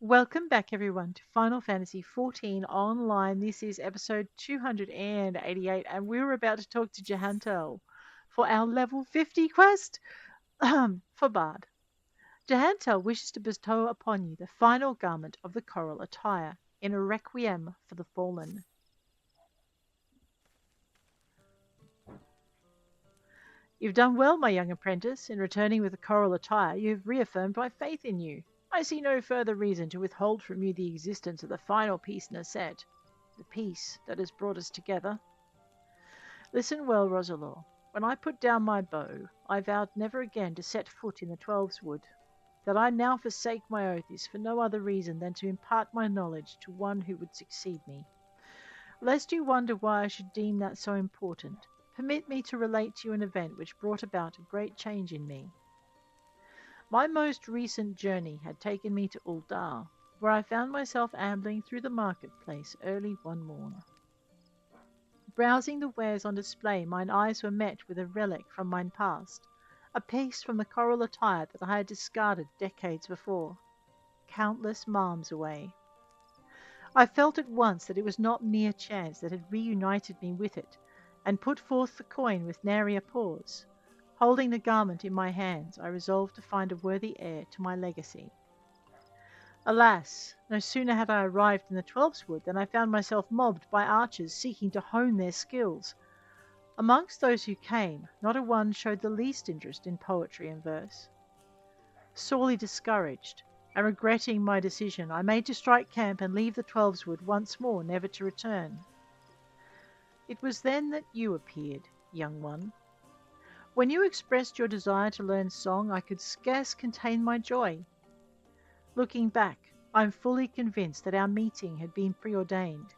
Welcome back, everyone, to Final Fantasy XIV Online. This is episode 288, and we're about to talk to Jehantel for our level 50 quest for Bard. Jehantel wishes to bestow upon you the final garment of the choral attire in a requiem for the fallen. You've done well, my young apprentice. In returning with the choral attire, you have reaffirmed my faith in you. I see no further reason to withhold from you the existence of the final piece in a set, the piece that has brought us together. Listen well, Roselore. When I put down my bow, I vowed never again to set foot in the Twelves-Wood. That I now forsake my oath is for no other reason than to impart my knowledge to one who would succeed me. Lest you wonder why I should deem that so important, permit me to relate to you an event which brought about a great change in me. My most recent journey had taken me to Uldar, where I found myself ambling through the marketplace early one morn. Browsing the wares on display, mine eyes were met with a relic from mine past, a piece from the choral attire that I had discarded decades before, countless malms away. I felt at once that it was not mere chance that had reunited me with it, and put forth the coin with nary a pause. Holding the garment in my hands, I resolved to find a worthy heir to my legacy. Alas, no sooner had I arrived in the Twelves-Wood than I found myself mobbed by archers seeking to hone their skills. Amongst those who came, not a one showed the least interest in poetry and verse. Sorely discouraged, and regretting my decision, I made to strike camp and leave the Twelves-Wood once more, never to return. It was then that you appeared, young one. When you expressed your desire to learn song, I could scarce contain my joy. Looking back, I am fully convinced that our meeting had been preordained.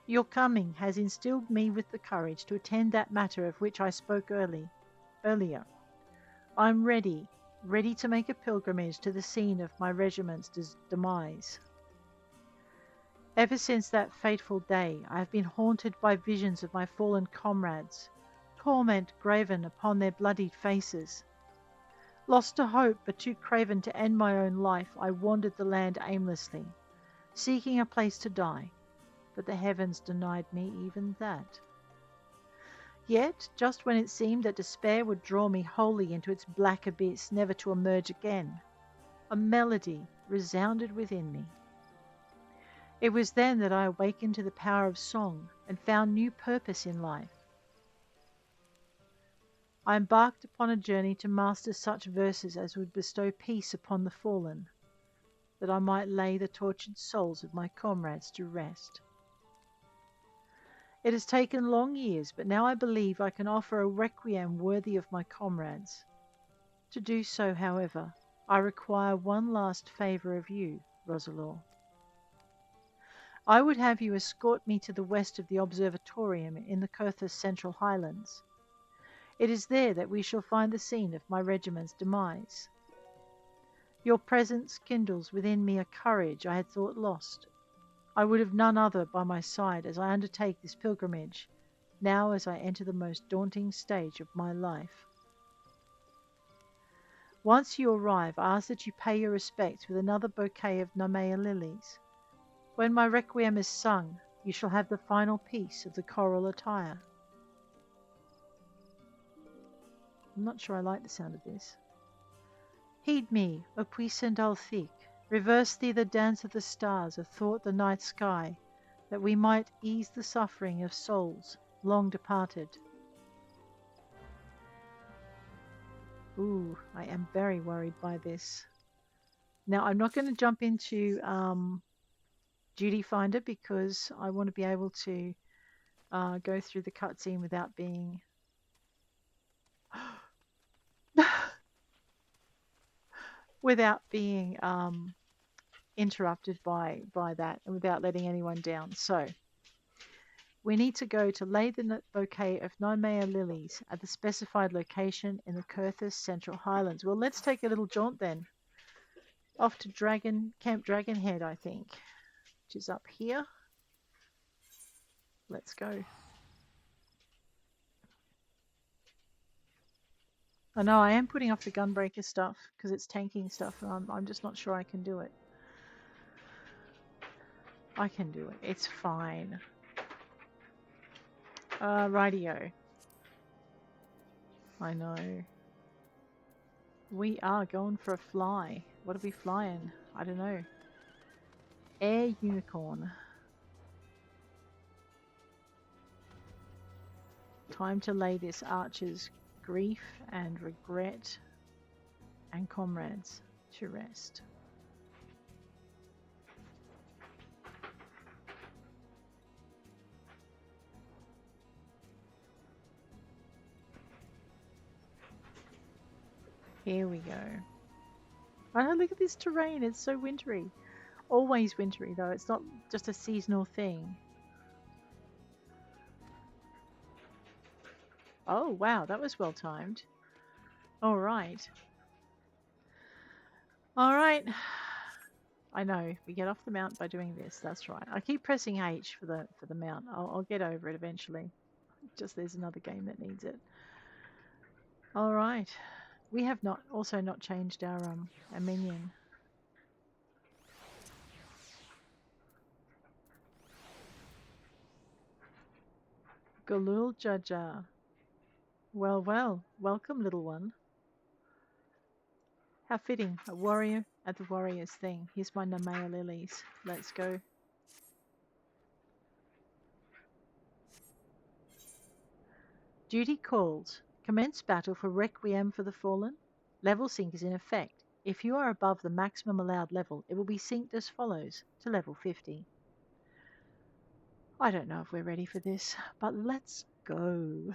Your coming has instilled me with the courage to attend that matter of which I spoke earlier. I am ready to make a pilgrimage to the scene of my regiment's demise. Ever since that fateful day, I have been haunted by visions of my fallen comrades, torment graven upon their bloodied faces. Lost to hope, but too craven to end my own life, I wandered the land aimlessly, seeking a place to die, but the heavens denied me even that. Yet, just when it seemed that despair would draw me wholly into its black abyss, never to emerge again, a melody resounded within me. It was then that I awakened to the power of song and found new purpose in life. I embarked upon a journey to master such verses as would bestow peace upon the fallen, that I might lay the tortured souls of my comrades to rest. It has taken long years, but now I believe I can offer a requiem worthy of my comrades. To do so, however, I require one last favour of you, Roselore. I would have you escort me to the west of the observatorium in the Coerthas Central Highlands. It is there that we shall find the scene of my regiment's demise. Your presence kindles within me a courage I had thought lost. I would have none other by my side as I undertake this pilgrimage, now as I enter the most daunting stage of my life. Once you arrive, I ask that you pay your respects with another bouquet of Nashmeira lilies. When my requiem is sung, you shall have the final piece of the choral attire. I'm not sure I like the sound of this. Heed me, O puissant Althik, reverse thee the dance of the stars athwart the night sky, that we might ease the suffering of souls long departed. Ooh, I am very worried by this. Now, I'm not going to jump into Duty Finder because I want to be able to go through the cutscene without being interrupted by that and without letting anyone down. So we need to go to lay the bouquet of Nashmeira lilies at the specified location in the Coerthas Central Highlands. Well, let's take a little jaunt then. Off to Camp Dragonhead, I think, which is up here. Let's go. I know I am putting off the gunbreaker stuff because it's tanking stuff, and I'm just not sure I can do it. I can do it. It's fine. Rightio. I know. We are going for a fly. What are we flying? I don't know. Air unicorn. Time to lay this archer's grief and regret and comrades to rest. Here we go. Oh, look at this terrain. It's so wintry. Always wintry, though. It's not just a seasonal thing. Oh, wow. That was well timed. All right. All right. I know. We get off the mount by doing this. That's right. I keep pressing H for the mount. I'll get over it eventually. Just there's another game that needs it. All right. We have also not changed our minion. Galul Jaja. Well, well. Welcome, little one. How fitting. A warrior at the warrior's thing. Here's my Nashmeira lilies. Let's go. Duty calls. Commence battle for Requiem for the Fallen. Level sync is in effect. If you are above the maximum allowed level, it will be synced as follows to level 50. I don't know if we're ready for this, but let's go.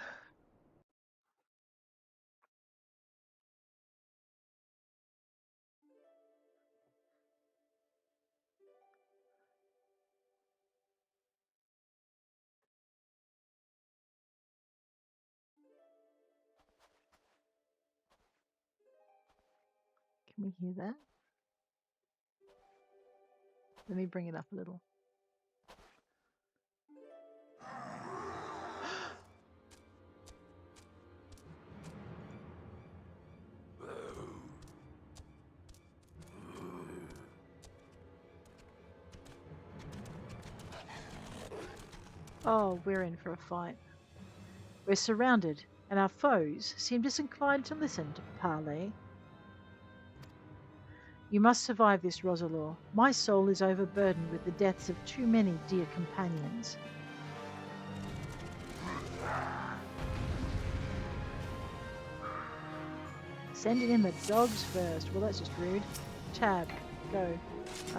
Can we hear that? Let me bring it up a little. Oh, we're in for a fight. We're surrounded, and our foes seem disinclined to listen to parley. You must survive this, Roselore. My soul is overburdened with the deaths of too many dear companions. Sending in the dogs first. Well, that's just rude. Tab, go.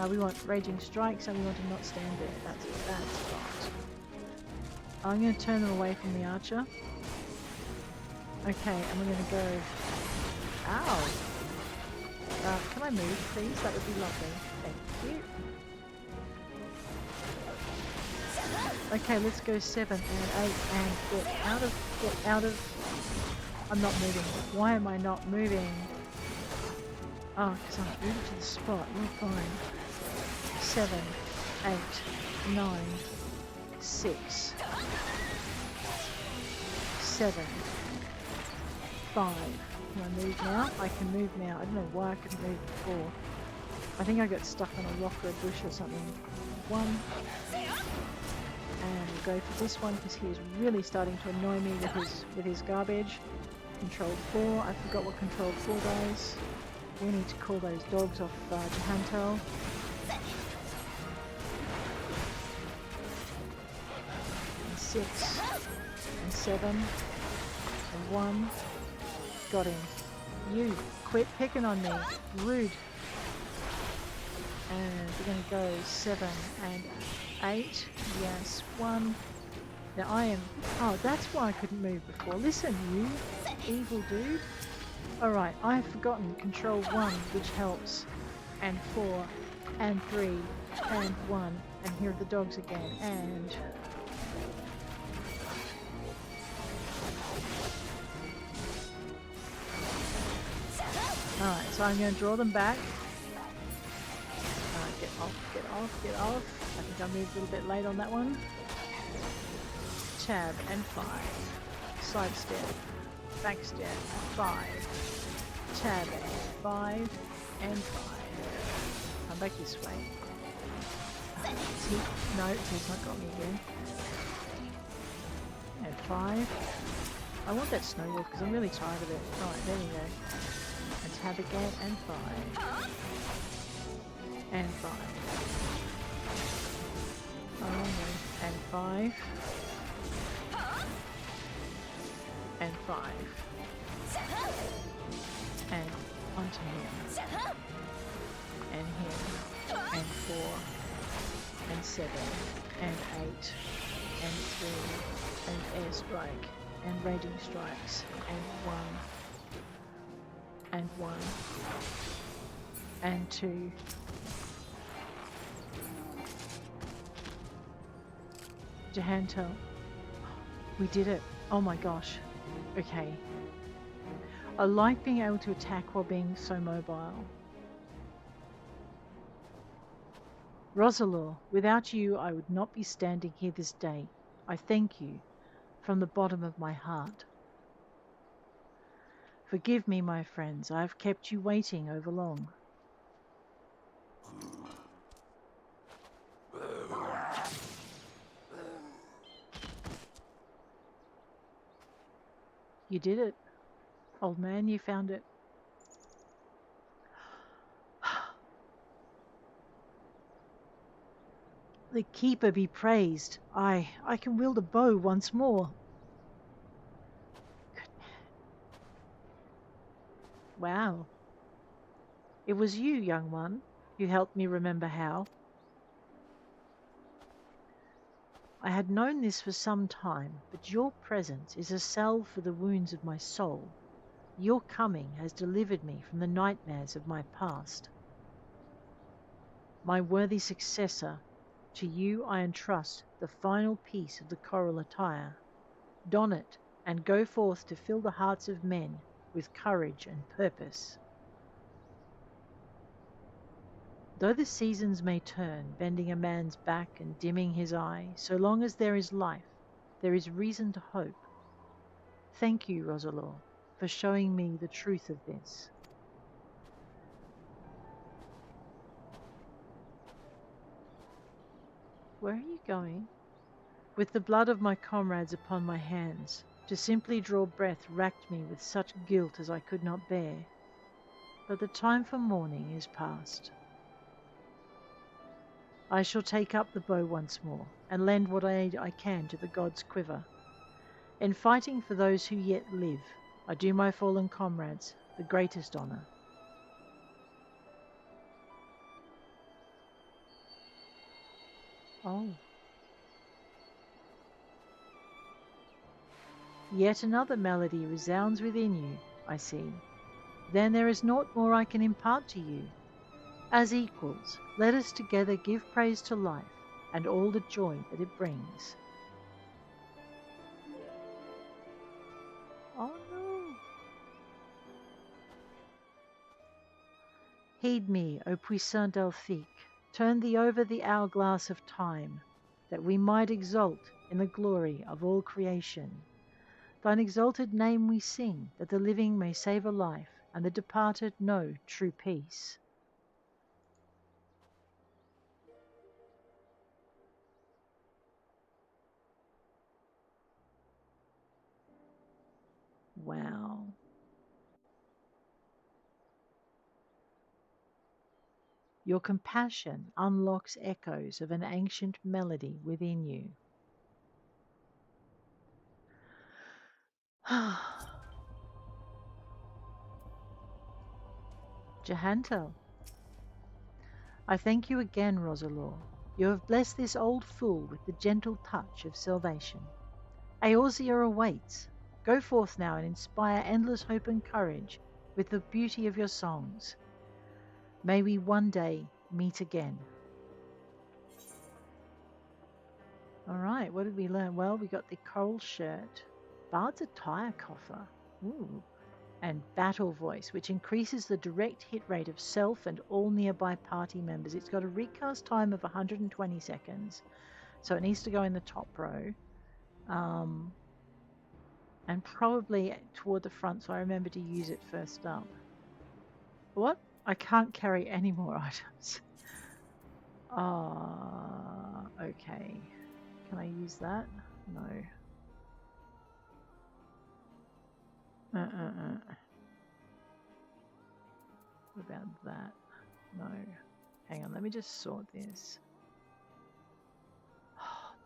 We want raging strikes, and we want to not stand there. That's right. I'm going to turn them away from the archer. Okay, and we're going to go... Ow! Can I move, please? That would be lovely. Thank you. Okay, let's go 7 and 8 and get out of... I'm not moving. Why am I not moving? Oh, because I'm rooted to the spot. We're fine. 7, 8, 9, 6, 7, 5. Can I move now? I can move now. I don't know why I couldn't move before. I think I got stuck on a rock or a bush or something. 1. And we'll go for this one because he is really starting to annoy me with his garbage. Control 4. I forgot what Control 4 does. We need to call those dogs off Jehantel. And 6. And 7. And 1. Got him. You, quit picking on me. Rude. And we're going to go 7 and 8. Yes, 1. Now I am... Oh, that's why I couldn't move before. Listen, you evil dude. Alright, I've forgotten control 1, which helps. And 4. And 3. And 1. And here are the dogs again. And... Alright, so I'm going to draw them back. Get off, get off, get off. I think I moved a little bit late on that one. Tab and 5. Sidestep. Backstep. 5. Tab and 5. And 5. Come back this way. See? No, he's not got me again. And 5. I want that snow wolf because I'm really tired of it. Alright, there we go. And tab again, and 5. And 5. Oh no. And 5. And 5. And onto him. And him. And 4. And 7. And 8. And 3. And airstrike. And raging strikes. And 1. And 1. And 2. Jehantel. We did it. Oh my gosh. Okay. I like being able to attack while being so mobile. Roselore, without you I would not be standing here this day. I thank you from the bottom of my heart. Forgive me, my friends, I have kept you waiting over long. You did it. Old man, you found it. The Keeper be praised. I can wield a bow once more. Wow. It was you, young one, who helped me remember how. I had known this for some time, but your presence is a salve for the wounds of my soul. Your coming has delivered me from the nightmares of my past. My worthy successor, to you I entrust the final piece of the coral attire. Don it, and go forth to fill the hearts of men with courage and purpose. Though the seasons may turn, bending a man's back and dimming his eye, so long as there is life, there is reason to hope. Thank you, Roselore, for showing me the truth of this. Where are you going? With the blood of my comrades upon my hands, to simply draw breath racked me with such guilt as I could not bear. But the time for mourning is past. I shall take up the bow once more, and lend what aid I can to the gods' quiver. In fighting for those who yet live, I do my fallen comrades the greatest honour. Oh. Yet another melody resounds within you, I see. Then there is naught more I can impart to you. As equals, let us together give praise to life and all the joy that it brings. Oh no! Heed me, O puissant Delphique, turn thee over the hourglass of time, that we might exult in the glory of all creation. Thine exalted name we sing, that the living may save a life, and the departed know true peace. Wow. Your compassion unlocks echoes of an ancient melody within you. Jehantel, I thank you again, Roselore. You have blessed this old fool with the gentle touch of salvation. Eorzea awaits. Go forth now and inspire endless hope and courage with the beauty of your songs. May we one day meet again. All right, what did we learn? Well, we got the coral shirt, Bard's attire coffer, ooh, and battle voice, which increases the direct hit rate of self and all nearby party members. It's got a recast time of 120 seconds, so it needs to go in the top row, and probably toward the front, so I remember to use it first up. What? I can't carry any more items. Okay. Can I use that? No. What about that? No. Hang on, let me just sort this.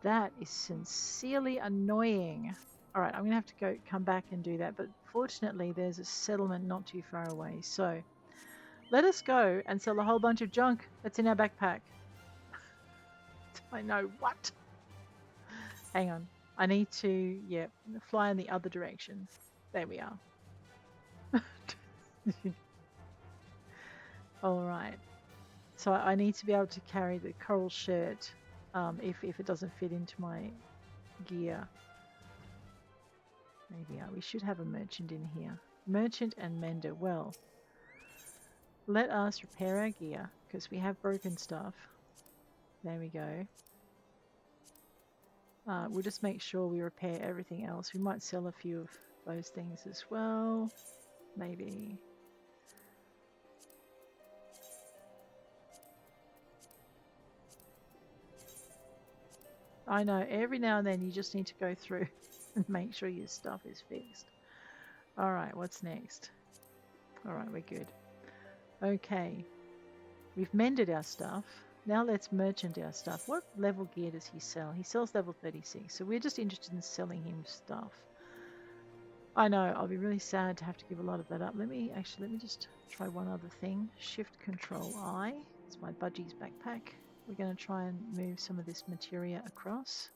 That is sincerely annoying. Alright, I'm going to have to come back and do that, but fortunately there's a settlement not too far away. So, let us go and sell a whole bunch of junk that's in our backpack. I know, what? Hang on. I need to, fly in the other direction. There we are. Alright. So I need to be able to carry the coral shirt if it doesn't fit into my gear. Maybe we should have a merchant in here. Merchant and mender. Well, let us repair our gear because we have broken stuff. There we go. We'll just make sure we repair everything else. We might sell a few of those things as well. Maybe. I know, every now and then you just need to go through and make sure your stuff is fixed. Alright, what's next? Alright, we're good. Okay. We've mended our stuff. Now let's merchant our stuff. What level gear does he sell? He sells level 36, so we're just interested in selling him stuff. I know, I'll be really sad to have to give a lot of that up. Let me just try one other thing. Shift Control I. It's my budgie's backpack. We're going to try and move some of this materia across.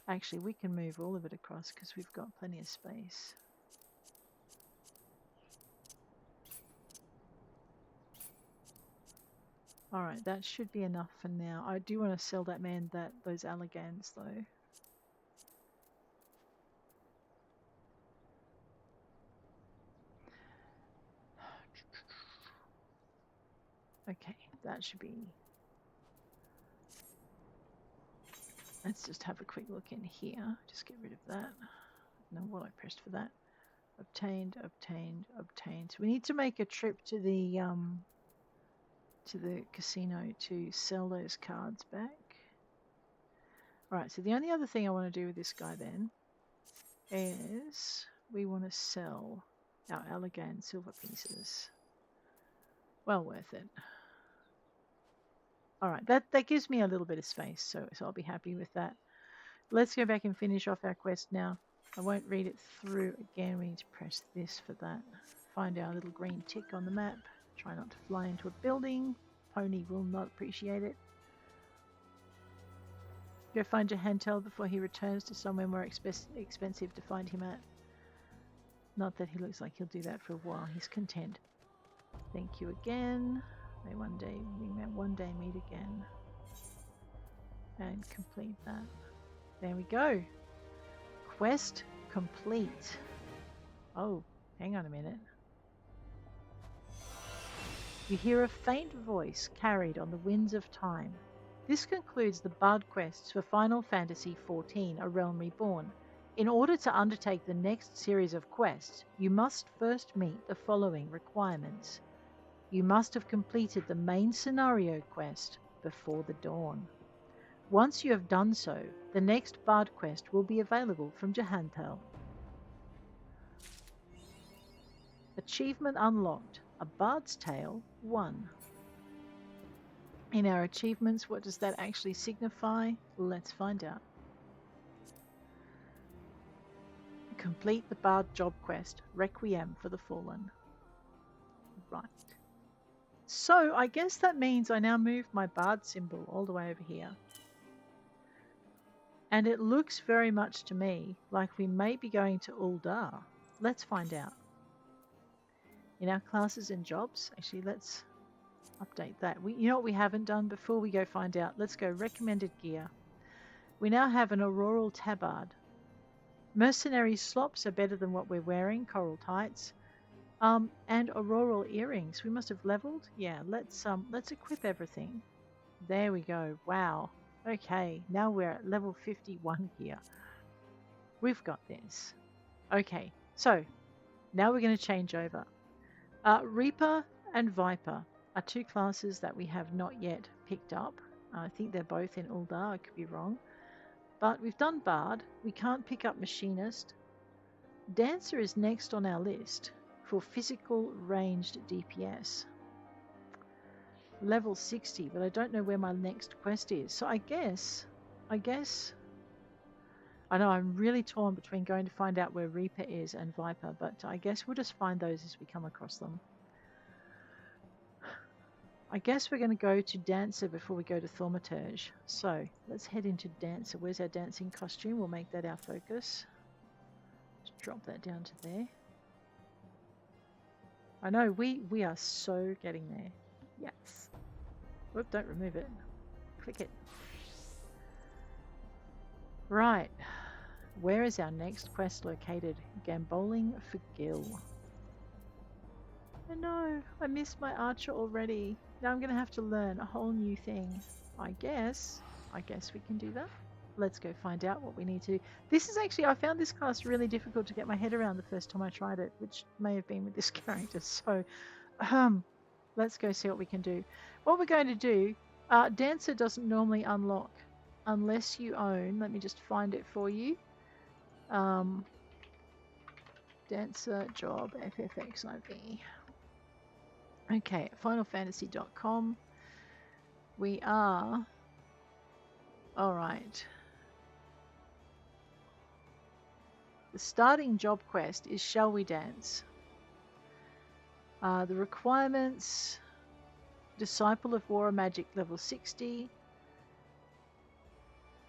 Actually, we can move all of it across because we've got plenty of space. Alright, that should be enough for now. I do want to sell that man those alligans though. Okay, that should be... Let's just have a quick look in here. Just get rid of that. I don't know what I pressed for that. Obtained, obtained, obtained. So we need to make a trip to the casino to sell those cards back. Alright, so the only other thing I want to do with this guy then is we want to sell our Allagan silver pieces. Well worth it. Alright, that gives me a little bit of space, so I'll be happy with that. Let's go back and finish off our quest now. I won't read it through again. We need to press this for that. Find our little green tick on the map. Try not to fly into a building. Pony will not appreciate it. Go find Jehantel before he returns to somewhere more expensive to find him at. Not that he looks like he'll do that for a while. He's content. Thank you again. May one day meet again. And complete that. There we go. Quest complete. Oh, hang on a minute. You hear a faint voice carried on the winds of time. This concludes the Bard quests for Final Fantasy XIV, A Realm Reborn. In order to undertake the next series of quests, you must first meet the following requirements. You must have completed the main scenario quest before the dawn. Once you have done so, the next Bard quest will be available from Jehantel. Achievement unlocked. A Bard's Tale 1. In our achievements, what does that actually signify? Let's find out. Complete the Bard job quest, Requiem for the Fallen. Right. So, I guess that means I now move my Bard symbol all the way over here. And it looks very much to me like we may be going to Uldar. Let's find out. In our classes and jobs, actually let's update that. You know what we haven't done before we go find out? Let's go recommended gear. We now have an auroral tabard. Mercenary slops are better than what we're wearing, coral tights. And auroral earrings. We must have leveled. Yeah, let's equip everything. There we go. Wow. Okay, now we're at level 51 here. We've got this. Okay, so now we're going to change over. Reaper and Viper. are two classes that we have not yet picked up. I think they're both in Uldar, I could be wrong. But we've done Bard. We can't pick up Machinist. Dancer is next on our list for physical ranged DPS. Level 60, but I don't know where my next quest is. So I guess, I know I'm really torn between going to find out where Reaper is and Viper, but I guess we'll just find those as we come across them. I guess we're going to go to Dancer before we go to Thaumaturge. So let's head into Dancer. Where's our dancing costume? We'll make that our focus. Just drop that down to there. I know, we are so getting there. Yes. Whoop, don't remove it. Click it. Right. Where is our next quest located? Gamboling for Gil. Oh no, I missed my archer already. Now I'm going to have to learn a whole new thing. I guess we can do that. Let's go find out what we need to do. This is actually, I found this class really difficult to get my head around the first time I tried it, which may have been with this character. So, let's go see what we can do. What we're going to do, Dancer doesn't normally unlock unless you own, let me just find it for you. Dancer job FFXIV. Okay, finalfantasy.com. We are. Alright. The starting job quest is Shall We Dance? The requirements: Disciple of War or Magic level 60.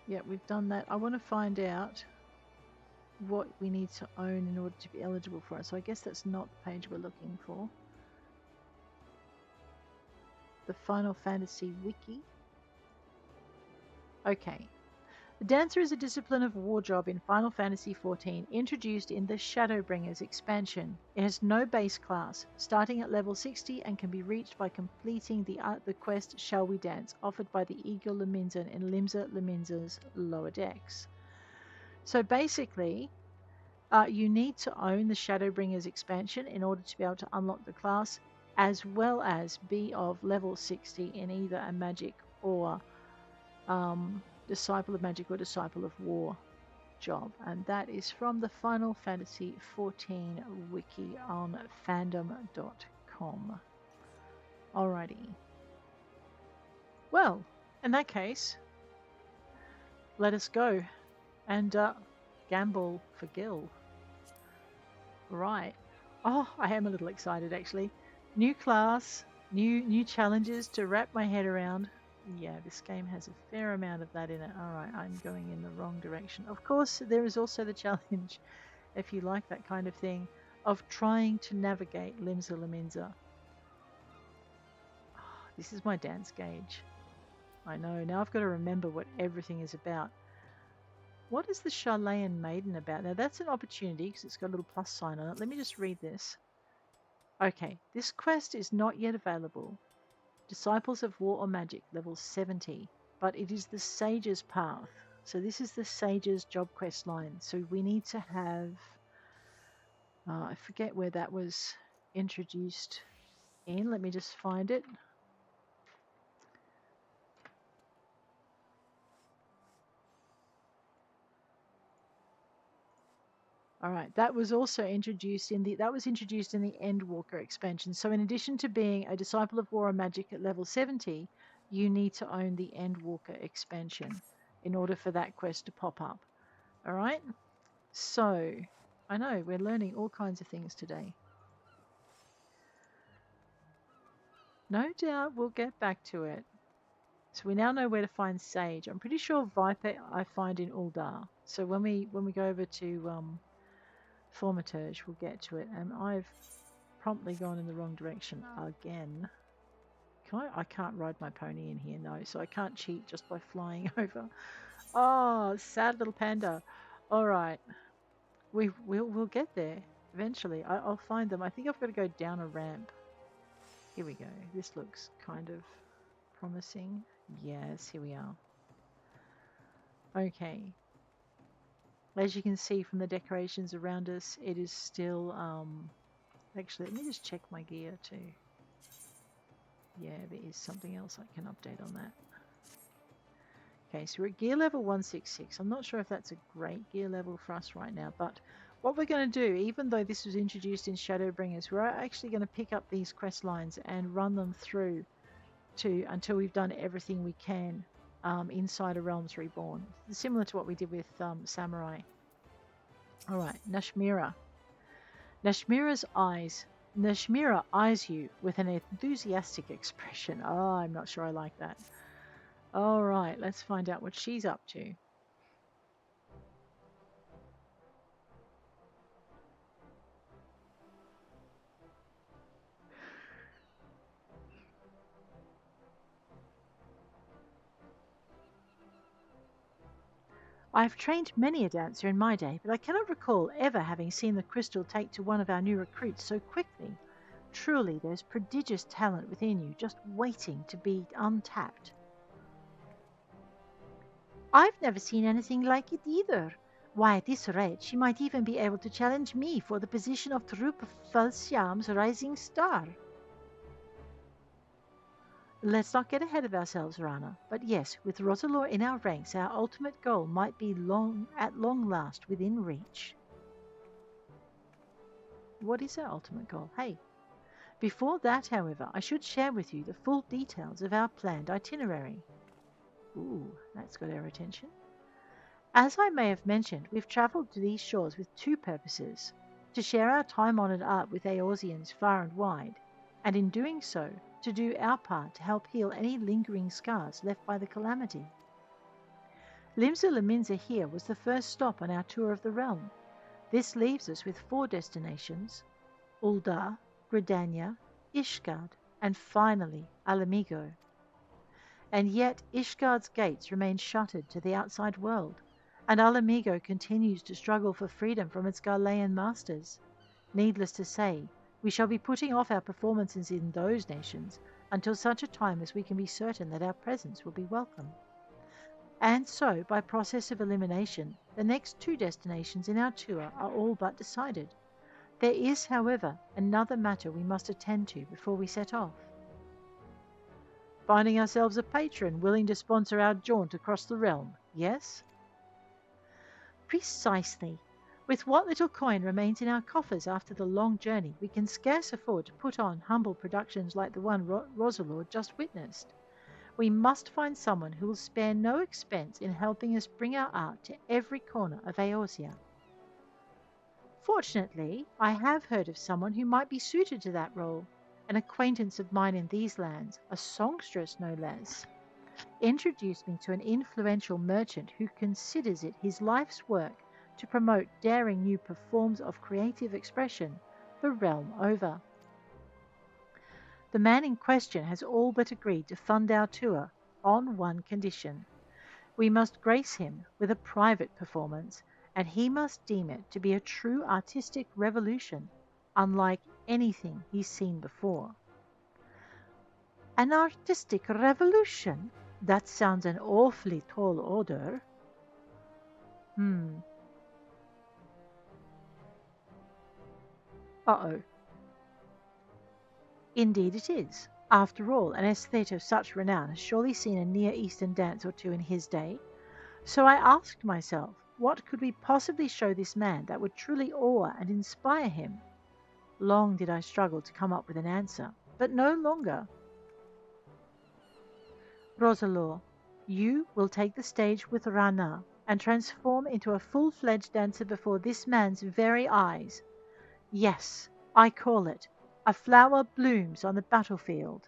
Yeah, we've done that. I want to find out what we need to own in order to be eligible for it. So I guess that's not the page we're looking for. The Final Fantasy Wiki. Okay. The Dancer is a discipline of war job in Final Fantasy XIV, introduced in the Shadowbringers expansion. It has no base class, starting at level 60, and can be reached by completing the quest Shall We Dance, offered by the Eagle Lominsa in Limsa Lominsa's lower decks. So basically, you need to own the Shadowbringers expansion in order to be able to unlock the class, as well as be of level 60 in either a magic or Disciple of Magic or Disciple of War job. And that is from the Final Fantasy XIV wiki on fandom.com. Alrighty. Well, in that case, let us go and gamble for Gil. Right. Oh, I am a little excited actually. New class, new challenges to wrap my head around. Yeah, this game has a fair amount of that in it. Alright, I'm going in the wrong direction. Of course, there is also the challenge, if you like that kind of thing, of trying to navigate Limsa Lominsa. Oh, this is my dance gauge. I know, now I've got to remember what everything is about. What is the Charlayan Maiden about? Now that's an opportunity because it's got a little plus sign on it. Let me just read this. Okay, this quest is not yet available. Disciples of War or Magic, level 70, but it is the Sage's path. So this is the Sage's job quest line. So we need to have, I forget where that was introduced in. Let me just find it. All right, that was also introduced in the Endwalker expansion. So in addition to being a Disciple of War or Magic at level 70, you need to own the Endwalker expansion in order for that quest to pop up. All right? So, I know we're learning all kinds of things today. No doubt we'll get back to it. So we now know where to find Sage. I'm pretty sure Viper I find in Uldar. So when we go over to Thaumaturge, we'll get to it. And I've promptly gone in the wrong direction again. I can't ride my pony in here, no. So I can't cheat just by flying over. Oh, sad little panda. All right. We'll get there eventually. I'll find them. I think I've got to go down a ramp. Here we go. This looks kind of promising. Yes, here we are. Okay. As you can see from the decorations around us, it is still actually, let me just check my gear too. Yeah, there is something else I can update on that. Okay, so we're at gear level 166. I'm not sure if that's a great gear level for us right now, but what we're going to do, even though this was introduced in Shadowbringers, we're actually going to pick up these quest lines and run them through until we've done everything we can inside A Realms Reborn, similar to what we did with Samurai. All right, Nashmeira. Nashmeira eyes you with an enthusiastic expression. Oh, I'm not sure I like that. All right, let's find out what she's up to. I've trained many a dancer in my day, but I cannot recall ever having seen the crystal take to one of our new recruits so quickly. Truly, there's prodigious talent within you, just waiting to be untapped. I've never seen anything like it either. Why, at this rate, she might even be able to challenge me for the position of Falsiam's rising star. Let's not get ahead of ourselves, Rana. But yes, with Roselore in our ranks, our ultimate goal might be at long last within reach. What is our ultimate goal? Hey. Before that, however, I should share with you the full details of our planned itinerary. Ooh, that's got our attention. As I may have mentioned, we've travelled to these shores with two purposes: to share our time-honoured art with Eorzeans far and wide, and in doing so, to do our part to help heal any lingering scars left by the calamity. Limsa Lominsa here was the first stop on our tour of the realm. This leaves us with 4 destinations: Ul'dah, Gridania, Ishgard, and finally Alamigo. And yet Ishgard's gates remain shuttered to the outside world, and Alamigo continues to struggle for freedom from its Garlean masters. Needless to say, we shall be putting off our performances in those nations until such a time as we can be certain that our presence will be welcome. And so, by process of elimination, the next 2 destinations in our tour are all but decided. There is, however, another matter we must attend to before we set off. Finding ourselves a patron willing to sponsor our jaunt across the realm, yes? Precisely. With what little coin remains in our coffers after the long journey, we can scarce afford to put on humble productions like the one Roselore just witnessed. We must find someone who will spare no expense in helping us bring our art to every corner of Eorzea. Fortunately, I have heard of someone who might be suited to that role, an acquaintance of mine in these lands, a songstress no less. Introduced me to an influential merchant who considers it his life's work to promote daring new forms of creative expression the realm over. The man in question has all but agreed to fund our tour on one condition. We must grace him with a private performance, and he must deem it to be a true artistic revolution, unlike anything he's seen before. An artistic revolution? That sounds an awfully tall order. Uh-oh. Indeed it is. After all, an aesthete of such renown has surely seen a Near Eastern dance or 2 in his day. So I asked myself, what could we possibly show this man that would truly awe and inspire him? Long did I struggle to come up with an answer, but no longer. Roselore, you will take the stage with Rana and transform into a full-fledged dancer before this man's very eyes. Yes, I call it, a flower blooms on the battlefield.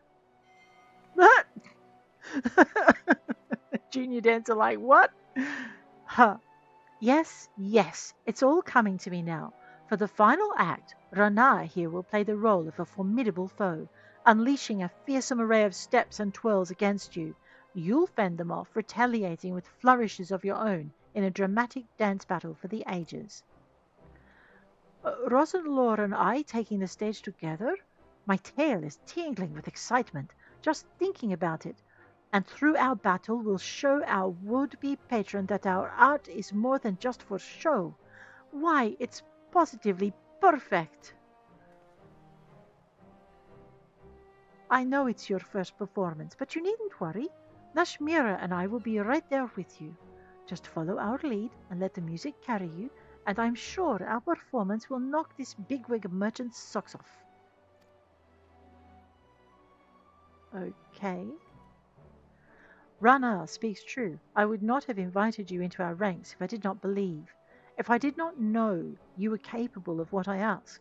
Junior dancer like, what? Huh. Yes, it's all coming to me now. For the final act, Rana here will play the role of a formidable foe, unleashing a fearsome array of steps and twirls against you. You'll fend them off, retaliating with flourishes of your own in a dramatic dance battle for the ages. Roselore and I taking the stage together? My tail is tingling with excitement, just thinking about it. And through our battle we'll show our would-be patron that our art is more than just for show. Why, it's positively perfect. I know it's your first performance, but you needn't worry. Nashmeira and I will be right there with you. Just follow our lead and let the music carry you, and I'm sure our performance will knock this bigwig merchant's socks off. Okay. Rana speaks true. I would not have invited you into our ranks if I did not believe, if I did not know you were capable of what I ask.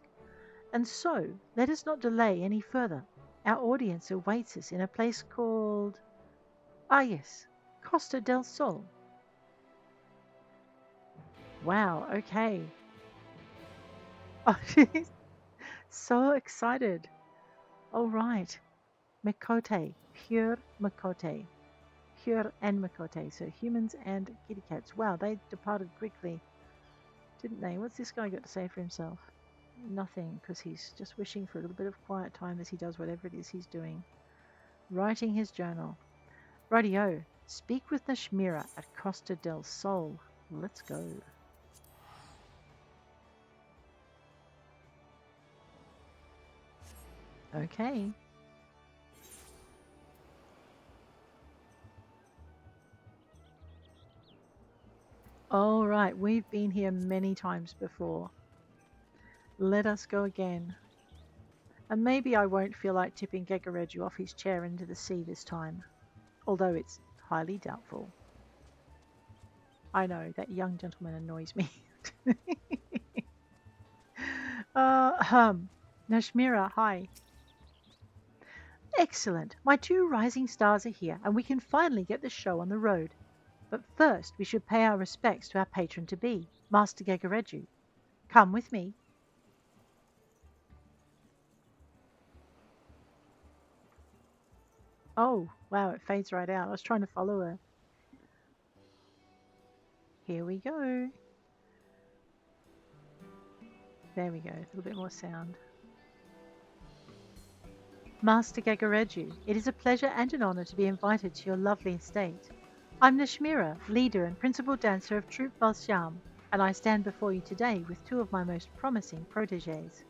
And so, let us not delay any further. Our audience awaits us in a place called... Ah yes, Costa del Sol. Wow, okay. Oh, she's so excited. All right. Makote, pure Makote. Pure and Makote, so humans and kitty cats. Wow, they departed quickly, didn't they? What's this guy got to say for himself? Nothing, because he's just wishing for a little bit of quiet time as he does whatever it is he's doing. Writing his journal. Rightio, speak with Nashmeira at Costa del Sol. Let's go. Okay. All right, we've been here many times before. Let us go again. And maybe I won't feel like tipping Gegareju off his chair into the sea this time, although it's highly doubtful. I know, that young gentleman annoys me. Nashmeira, hi. Excellent. My two rising stars are here, and we can finally get the show on the road. But first, we should pay our respects to our patron-to-be, Master Gegareju. Come with me. Oh, wow, it fades right out. I was trying to follow her. Here we go. There we go, a little bit more sound. Master Gegareju, it is a pleasure and an honor to be invited to your lovely estate. I'm Nashmeira, leader and principal dancer of Troupe Balsham, and I stand before you today with two of my most promising protégés.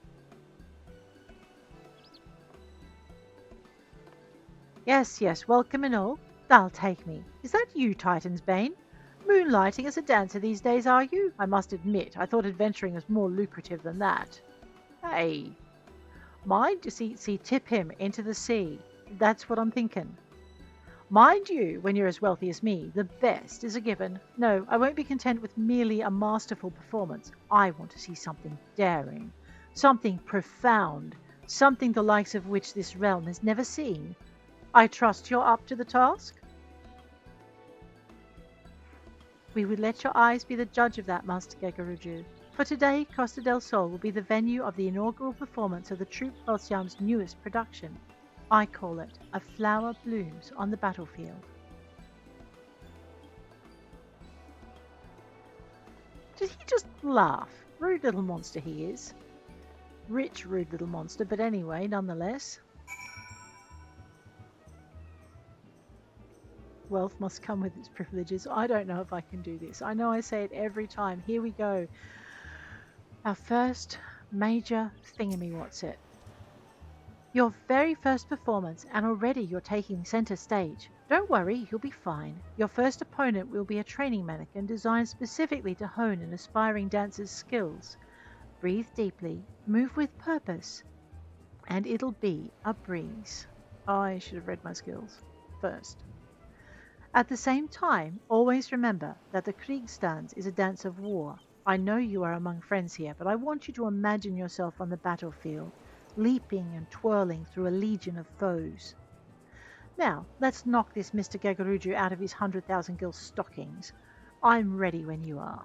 Yes, yes, welcome and all. They'll take me. Is that you, Titan's Bane? Moonlighting as a dancer these days, are you? I must admit, I thought adventuring was more lucrative than that. Hey, mind you, see, tip him into the sea. That's what I'm thinking. Mind you, when you're as wealthy as me, the best is a given. No, I won't be content with merely a masterful performance. I want to see something daring, something profound, something the likes of which this realm has never seen. I trust you're up to the task? We would let your eyes be the judge of that, Master Gegaruju. For today, Costa del Sol will be the venue of the inaugural performance of the Troupe Balsham's newest production. I call it A Flower Blooms on the Battlefield. Did he just laugh? Rude little monster he is. Rich, rude little monster, but anyway, nonetheless. Wealth must come with its privileges. I don't know if I can do this. I know I say it every time. Here we go. Our first major thingamywhatsit. Your very first performance, and already you're taking center stage. Don't worry, you'll be fine. Your first opponent will be a training mannequin designed specifically to hone an aspiring dancer's skills. Breathe deeply, move with purpose, and it'll be a breeze. I should have read my skills first. At the same time, always remember that the Kriegstanz is a dance of war. I know you are among friends here, but I want you to imagine yourself on the battlefield, leaping and twirling through a legion of foes. Now, let's knock this Mr. Gegaruju out of his 100,000 gil stockings. I'm ready when you are.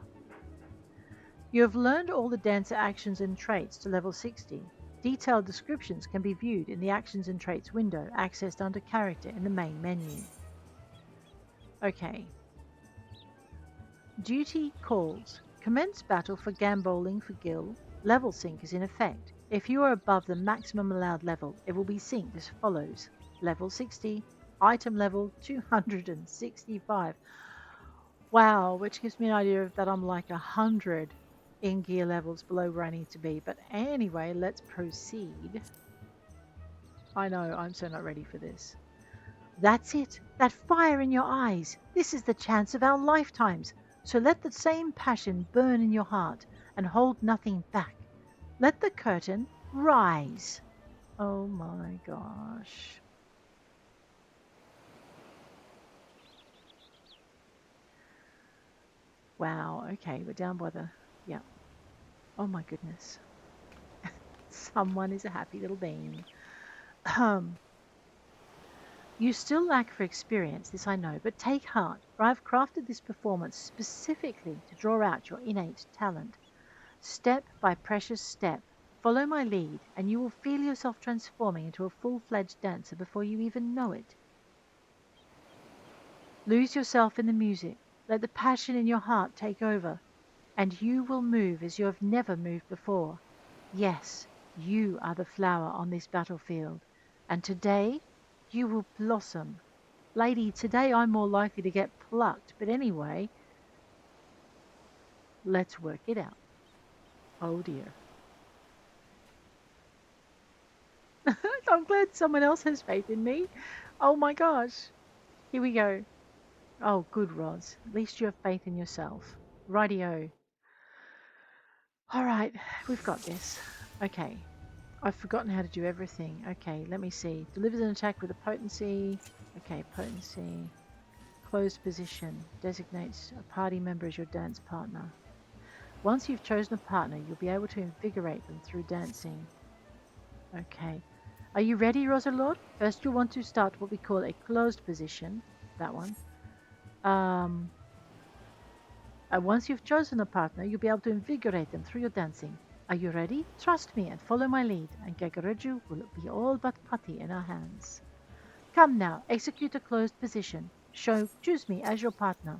You have learned all the dancer actions and traits to level 60. Detailed descriptions can be viewed in the Actions and Traits window, accessed under Character in the main menu. Okay. Duty calls. Commence battle for Gamboling for Gil. Level sync is in effect. If you are above the maximum allowed level, it will be synced as follows. Level 60, item level 265. Wow, which gives me an idea of that I'm like 100 in gear levels below where I need to be. But anyway, let's proceed. I know, I'm so not ready for this. That's it, that fire in your eyes. This is the chance of our lifetimes. So let the same passion burn in your heart and hold nothing back. Let the curtain rise. Oh my gosh. Wow, okay, we're down by the. Yeah. Oh my goodness. Someone is a happy little being. You still lack for experience, this I know, but take heart, for I have crafted this performance specifically to draw out your innate talent. Step by precious step, follow my lead, and you will feel yourself transforming into a full-fledged dancer before you even know it. Lose yourself in the music, let the passion in your heart take over, and you will move as you have never moved before. Yes, you are the flower on this battlefield, and today you will blossom. Lady, today I'm more likely to get plucked, but anyway, let's work it out. Oh dear. I'm glad someone else has faith in me. Oh my gosh. Here we go. Oh, good, Roz. At least you have faith in yourself. Rightio. All right, we've got this. Okay. I've forgotten how to do everything. Okay, let me see. Delivers an attack with a potency. Okay, potency. Closed position. Designates a party member as your dance partner. Once you've chosen a partner, you'll be able to invigorate them through dancing. Okay. Are you ready, Roselore? First, you'll want to start what we call a closed position. That one. And once you've chosen a partner, you'll be able to invigorate them through your dancing. Are you ready? Trust me and follow my lead, and Gegareju will be all but putty in our hands. Come now, execute a closed position. Choose me as your partner.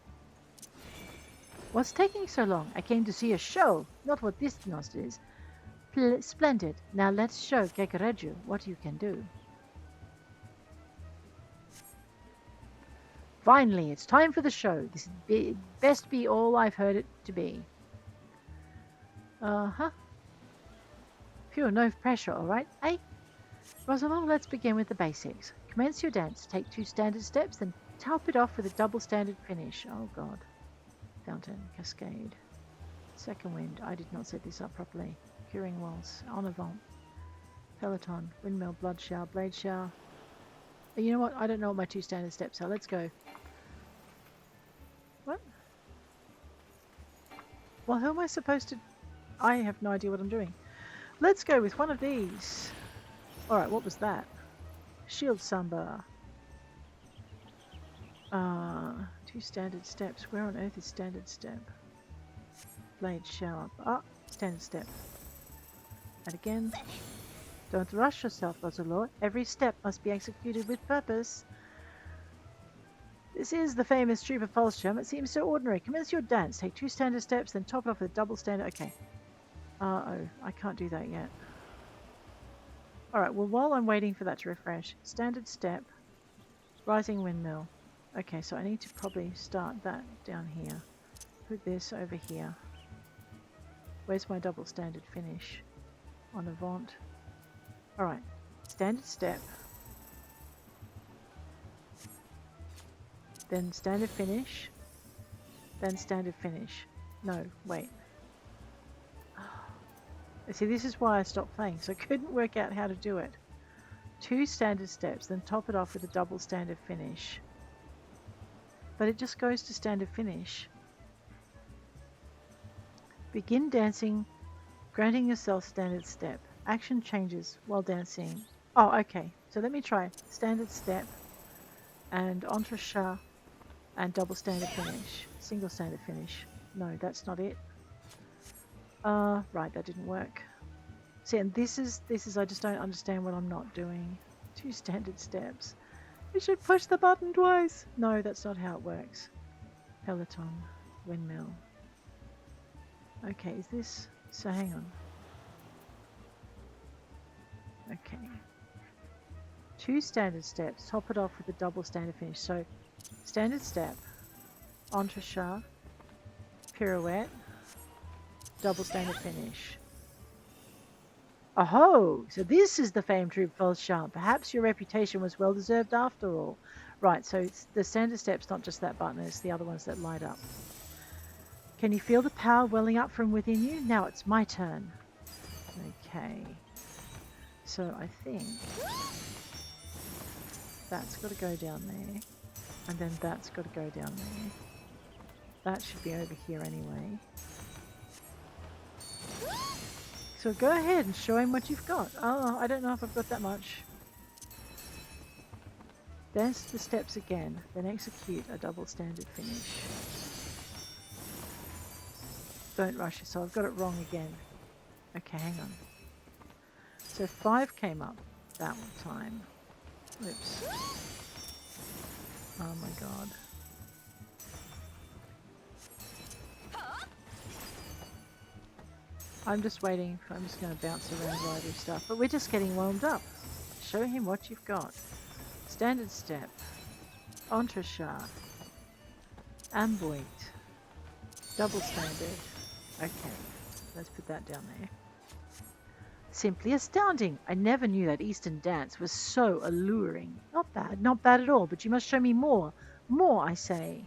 What's taking so long? I came to see a show, not what this nonsense is. Splendid. Now let's show Gegareju what you can do. Finally, it's time for the show. This best be all I've heard it to be. Uh-huh. Phew, no pressure, all right, eh? Roselore, let's begin with the basics. Commence your dance. Take 2 standard steps, then top it off with a double standard finish. Oh, God. Fountain, cascade. Second wind. I did not set this up properly. Curing waltz. En avant. Peloton. Windmill. Blood shower. Blade shower. You know what? I don't know what my 2 standard steps are. Let's go. What? Well, who am I supposed to... I have no idea what I'm doing. Let's go with one of these. Alright, what was that? Shield Samba. 2 standard steps. Where on earth is standard step? Blade shower. Ah, standard step. And again. Don't rush yourself, Roselore. Every step must be executed with purpose. This is the famous Trooper Pulse Jam. It seems so ordinary. Commence your dance. Take 2 standard steps, then top it off with a double standard. Okay. Uh-oh. I can't do that yet. Alright, well, while I'm waiting for that to refresh, standard step, rising windmill. Okay, so I need to probably start that down here. Put this over here. Where's my double standard finish? En avant. Alright, standard step. Then standard finish. Then standard finish. No, wait. See, this is why I stopped playing, so I couldn't work out how to do it. 2 standard steps, then top it off with a double standard finish. But it just goes to standard finish. Begin dancing, granting yourself standard step. Action changes while dancing. Oh, okay. So let me try. Standard step and entrechat and double standard finish. Single standard finish. No, that's not it. Right, that didn't work. See, and this is I just don't understand what I'm not doing. 2 standard steps. I should push the button twice. No, that's not how it works. Peloton, windmill. Okay, is this... So hang on. Okay. 2 standard steps. Top it off with a double standard finish. So, standard step, entrechat, pirouette, double standard finish. Oh, so this is the famed troupe Volchamp. Perhaps your reputation was well deserved after all. Right, so it's the standard step's not just that button, it's the other ones that light up. Can you feel the power welling up from within you? Now it's my turn. Okay. So I think that's got to go down there. And then that's got to go down there. That should be over here anyway. So go ahead and show him what you've got. Oh, I don't know if I've got that much. Dance the steps again, then execute a double standard finish. Don't rush yourself, I've got it wrong again. Okay, hang on. So 5 came up that one time. Oops. Oh my god. I'm just waiting. I'm just going to bounce around while I do stuff. But we're just getting warmed up. Show him what you've got. Standard step. Entrechat. Amboit. Double standard. Okay. Let's put that down there. Simply astounding. I never knew that Eastern dance was so alluring. Not bad. Not bad at all. But you must show me more. More, I say.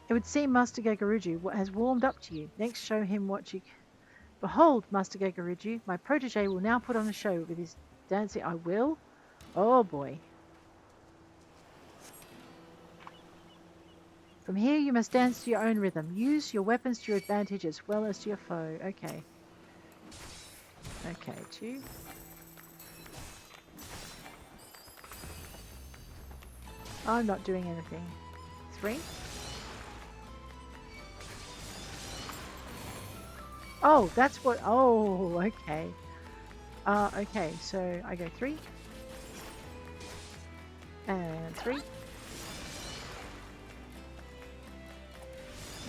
It would seem Master Gagaruju has warmed up to you. Next, show him what you... Behold, Master Gagaruju, my protege will now put on a show with his dancing. I will? Oh boy. From here you must dance to your own rhythm. Use your weapons to your advantage as well as to your foe. Okay. Okay, 2. I'm not doing anything. 3. Oh, that's what... Oh, okay. Okay, so I go 3. And 3.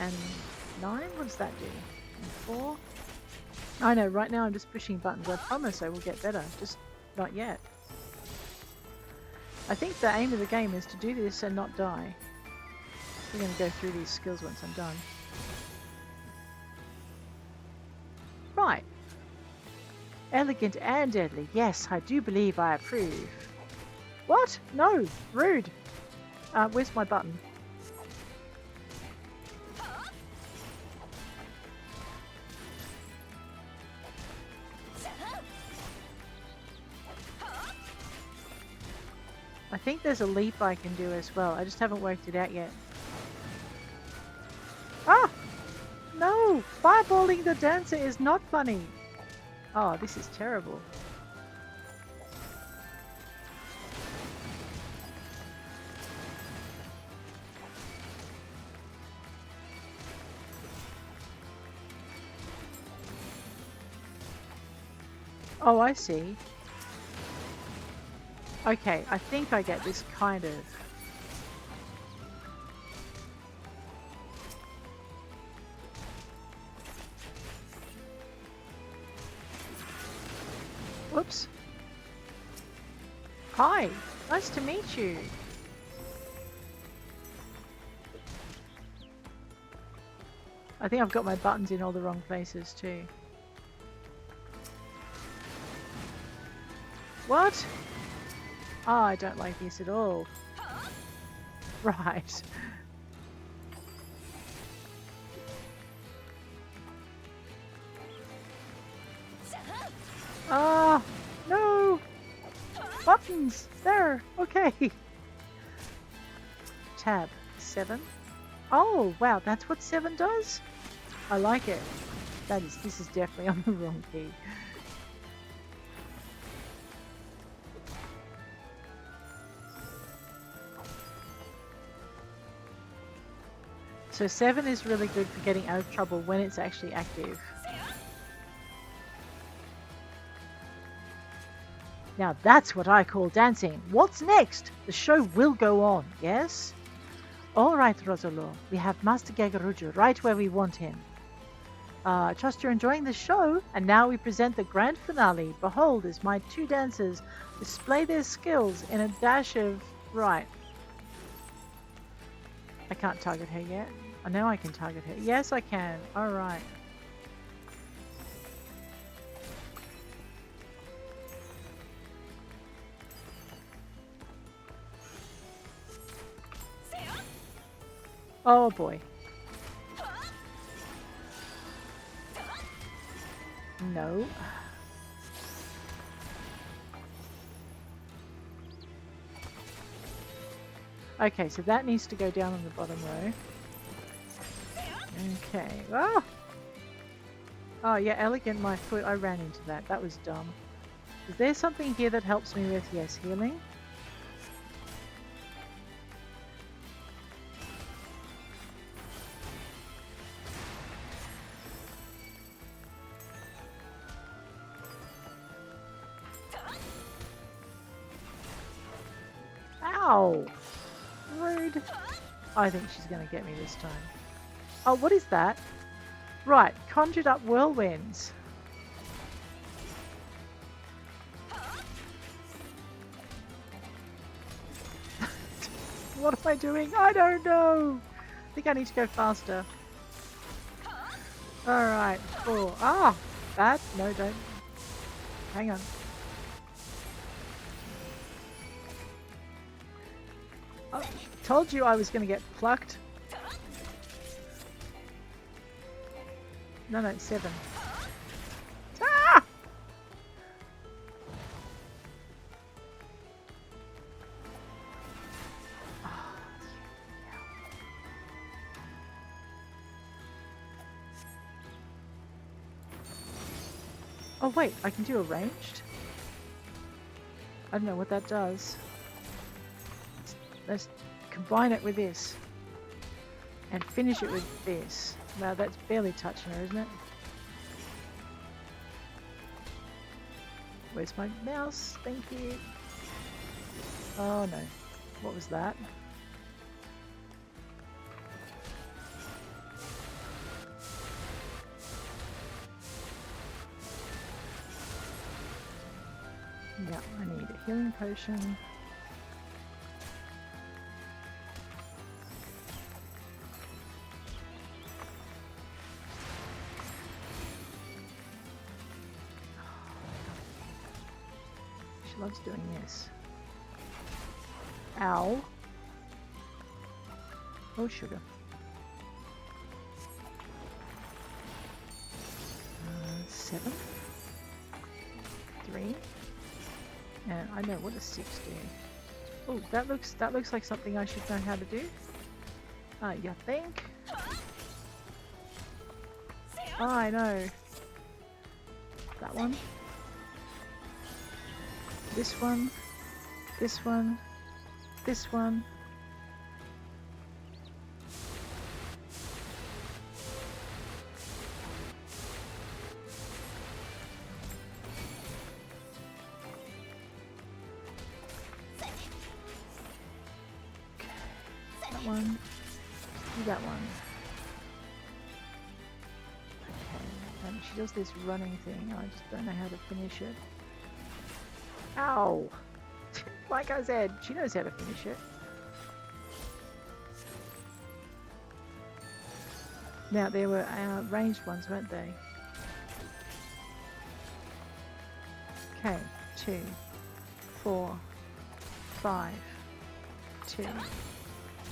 And 9? What does that do? And 4. I know, right now I'm just pushing buttons. I promise I will get better. Just not yet. I think the aim of the game is to do this and not die. We're going to go through these skills once I'm done. Right. Elegant and deadly. Yes, I do believe I approve. What? No. Rude. Where's my button? I think there's a leap I can do as well. I just haven't worked it out yet. Ah! No! Fireballing the dancer is not funny. Oh, this is terrible. Oh, I see. Okay, I think I get this kind of... Whoops. Hi, nice to meet you. I think I've got my buttons in all the wrong places too. What? Oh, I don't like this at all. Right. Ah, no! Buttons! There! Okay. Tab 7. Oh, wow, that's what 7 does? I like it. This is definitely on the wrong key. So 7 is really good for getting out of trouble when it's actually active. Now that's what I call dancing. What's next? The show will go on, yes? Alright, Roselore, we have Master Gagaruju right where we want him. I trust you're enjoying the show, and now we present the grand finale. Behold, as my 2 dancers display their skills in a dash of... Right. I can't target her yet. I know I can target her. Yes, I can. Alright. Oh boy. No. Okay, so that needs to go down on the bottom row. Okay. Oh! Oh, yeah, elegant my foot. I ran into that. That was dumb. Is there something here that helps me with, yes, healing? Ow! Rude. I think she's going to get me this time. Oh, what is that? Right, conjured up whirlwinds. What am I doing? I don't know. I think I need to go faster. Alright. Oh, ah! That? No, don't. Hang on. Oh, told you I was going to get plucked. No, no, 7. Ah! Oh wait, I can do a ranged? I don't know what that does. Let's combine it with this. And finish it with this. Now that's barely touching her, isn't it? Where's my mouse? Thank you. Oh no. What was that? Yeah, I need a healing potion. She loves doing this. Ow. Oh, sugar. 7. 3. And I know what does 6 do. Oh, that looks like something I should know how to do. You think? Oh, I know. That one. This one. This one. This one. One, do that one. Okay, and she does this running thing. I just don't know how to finish it. Ow! Like I said, she knows how to finish it. Now there were ranged ones, weren't they? Okay, 2, 4, 5, 2.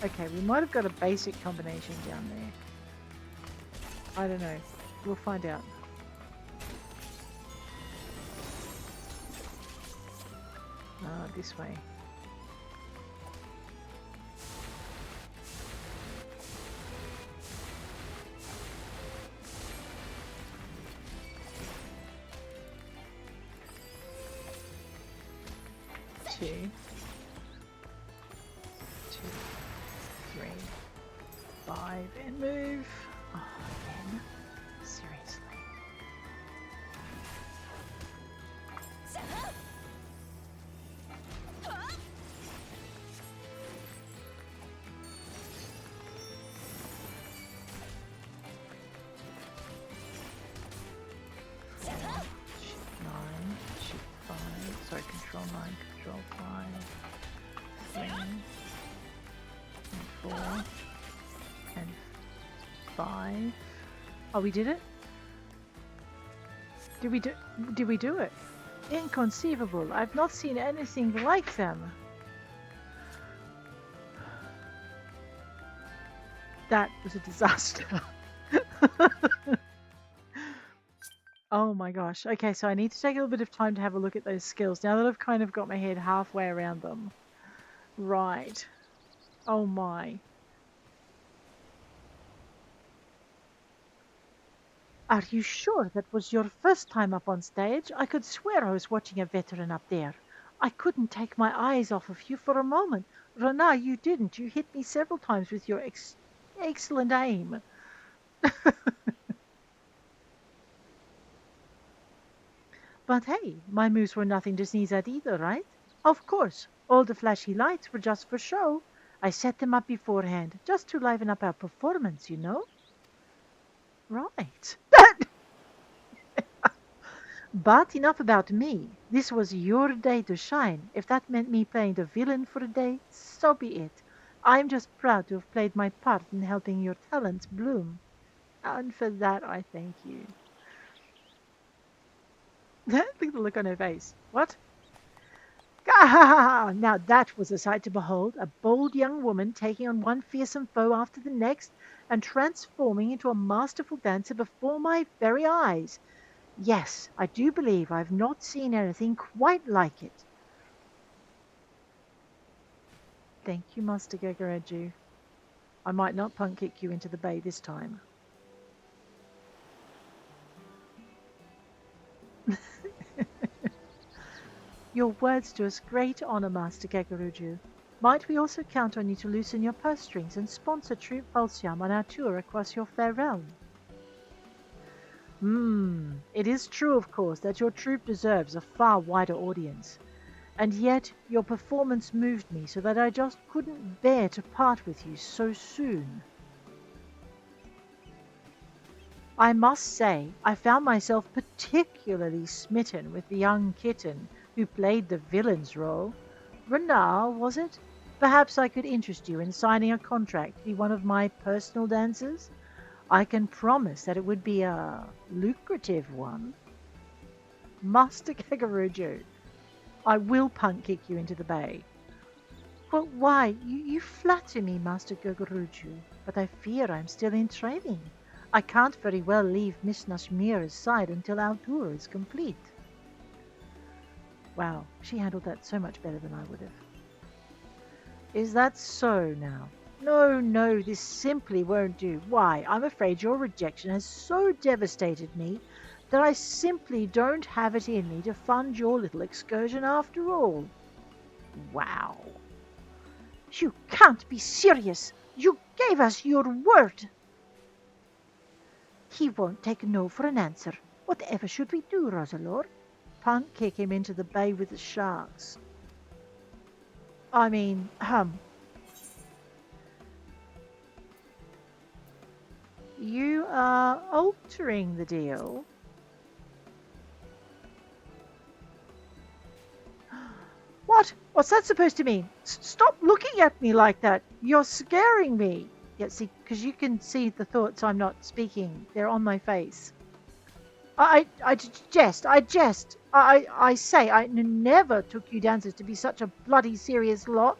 Okay, we might have got a basic combination down there. I don't know. We'll find out. This way. Two. 3, 5, and move. Oh, again? Seriously. Shift 9, shift 5, sorry, control 9, control 5, 3, and 4, and 5. Oh, we did it? Did we do it? Inconceivable. I've not seen anything like them. That was a disaster. Oh my gosh. Okay, so I need to take a little bit of time to have a look at those skills now that I've kind of got my head halfway around them. Right. Oh my. Are you sure that was your first time up on stage? I could swear I was watching a veteran up there. I couldn't take my eyes off of you for a moment. Rana, you didn't. You hit me several times with your excellent aim. But hey, my moves were nothing to sneeze at either, right? Of course, all the flashy lights were just for show. I set them up beforehand, just to liven up our performance, you know? Right. But enough about me. This was your day to shine. If that meant me playing the villain for a day, so be it. I'm just proud to have played my part in helping your talents bloom. And for that, I thank you. Look at the look on her face. What? Ah, now that was a sight to behold, a bold young woman taking on one fearsome foe after the next, and transforming into a masterful dancer before my very eyes. Yes, I do believe I've not seen anything quite like it. Thank you, Master Gegareju. I might not punk kick you into the bay this time. Your words do us great honor, Master Gegaruju. Might we also count on you to loosen your purse strings and sponsor Troop Volsiam on our tour across your fair realm? It is true, of course, that your troupe deserves a far wider audience. And yet your performance moved me so that I just couldn't bear to part with you so soon. I must say, I found myself particularly smitten with the young kitten who played the villain's role. Renar, was it? Perhaps I could interest you in signing a contract to be one of my personal dancers? I can promise that it would be a lucrative one. Master Kagaruju, I will punt kick you into the bay. Well, why? You flatter me, Master Gagaruju, but I fear I'm still in training. I can't very well leave Miss Nashmeira's side until our tour is complete. Wow, she handled that so much better than I would have. Is that so now? No, no, this simply won't do. Why, I'm afraid your rejection has so devastated me that I simply don't have it in me to fund your little excursion after all. Wow. You can't be serious. You gave us your word. He won't take no for an answer. Whatever should we do, Roselore? Punt kick him into the bay with the sharks. I mean, you are altering the deal. What? What's that supposed to mean? Stop looking at me like that. You're scaring me. Yeah, see, because you can see the thoughts I'm not speaking. They're on my face. I jest. I say, never took you dancers to be such a bloody serious lot.